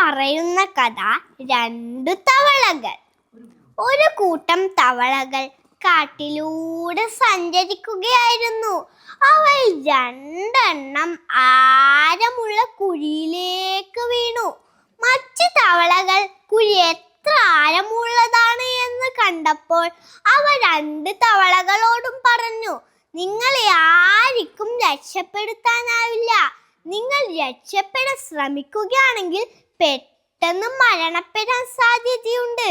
പറയുന്ന കഥ രണ്ടു തവളകൾ. ഒരു കൂട്ടം തവളകൾ കാട്ടിലൂടെ സഞ്ചരിക്കുകയായിരുന്നു. അവയിൽ രണ്ടെണ്ണം ആഴമുള്ള കുഴിയിലേക്ക് വീണു. മറ്റു തവളകൾ കുഴി എത്ര ആഴമുള്ളതാണ് എന്ന് കണ്ടപ്പോൾ അവ രണ്ട് തവളകളോടും പറഞ്ഞു, നിങ്ങളെ ആർക്കും രക്ഷപ്പെടുത്താനാവില്ല. നിങ്ങൾ രക്ഷപ്പെടാൻ ശ്രമിക്കുകയാണെങ്കിൽ പെട്ടെന്ന് മരണപ്പെടാൻ സാധ്യതയുണ്ട്.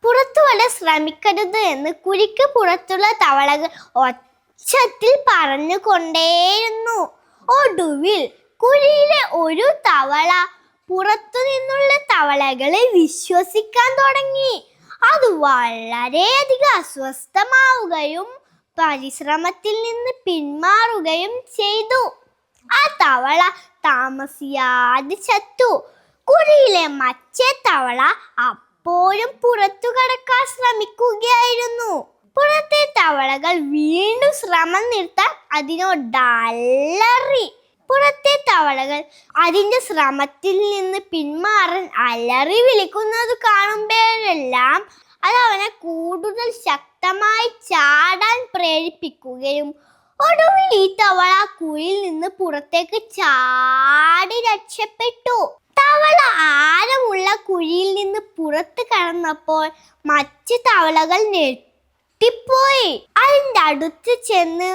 പുറത്തു വരാൻ ശ്രമിക്കരുത് എന്ന് കുഴിക്ക് പുറത്തുള്ള തവളകൾ ഒച്ചത്തിൽ പറഞ്ഞുകൊണ്ടേയിരുന്നു. ഒടുവിൽ കുഴിയിലെ ഒരു തവള പുറത്തു നിന്നുള്ള തവളകളെ വിശ്വസിക്കാൻ തുടങ്ങി. അത് വളരെയധികം അസ്വസ്ഥമാവുകയും പരിശ്രമത്തിൽ നിന്ന് പിന്മാറുകയും ചെയ്തു. ആ തവള താമസിയാതെ ചത്തു. കുഴിയിലെ മറ്റേ തവള അപ്പോഴും പുറത്തു കടക്കാൻ ശ്രമിക്കുകയായിരുന്നു. പുറത്തെ തവളകൾ വീണ്ടും ശ്രമം നിർത്താൻ അതിനോട് അലറി. പുറത്തെ തവളകൾ അതിന്റെ ശ്രമത്തിൽ നിന്ന് പിന്മാറാൻ അലറി വിളിക്കുന്നത് കാണുമ്പോഴെല്ലാം അത് അവനെ കൂടുതൽ ശക്തമായി ചാടാൻ പ്രേരിപ്പിക്കുകയും ഒടുവിൽ ഈ തവള കുഴിയിൽ നിന്ന് പുറത്തേക്ക് ചാടി രക്ഷപ്പെട്ടു. തവള ആഴമുള്ള കുഴിയിൽ നിന്ന് പുറത്ത് കടന്നപ്പോൾ മറ്റു തവളകൾ ഞെട്ടിപ്പോയി. അതിൻ്റെ അടുത്ത് ചെന്ന്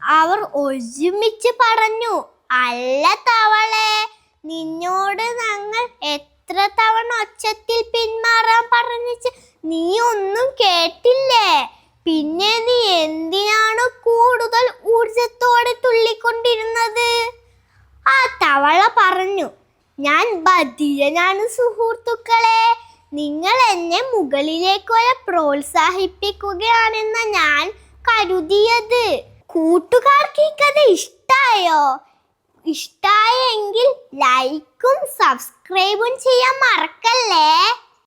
അവർ ഒരുമിച്ച് പറഞ്ഞു, അല്ല തവളെ, നിന്നോട് ഞങ്ങൾ എത്ര തവണ ഒച്ചത്തിൽ പിന്മാറാൻ പറഞ്ഞിട്ട് നീ ഒന്നും കേട്ടില്ലേ? പിന്നെ നീ എന്തിനാണ് കൂടുതൽ ഊർജത്തോടെ തുള്ളിക്കൊണ്ടിരുന്നത്? ആ തവള പറഞ്ഞു, ഞാൻ ബധിരനാണ് സുഹൃത്തുക്കളെ. നിങ്ങൾ എന്നെ മുകളിലേക്ക് വരെ പ്രോത്സാഹിപ്പിക്കുകയാണെന്ന് ഞാൻ കരുതിയത്. കൂട്ടുകാർക്ക് ഈ കഥ ഇഷ്ടായോ? ഇഷ്ടായെങ്കിൽ ലൈക്കും സബ്സ്ക്രൈബും ചെയ്യാൻ മറക്കല്ലേ.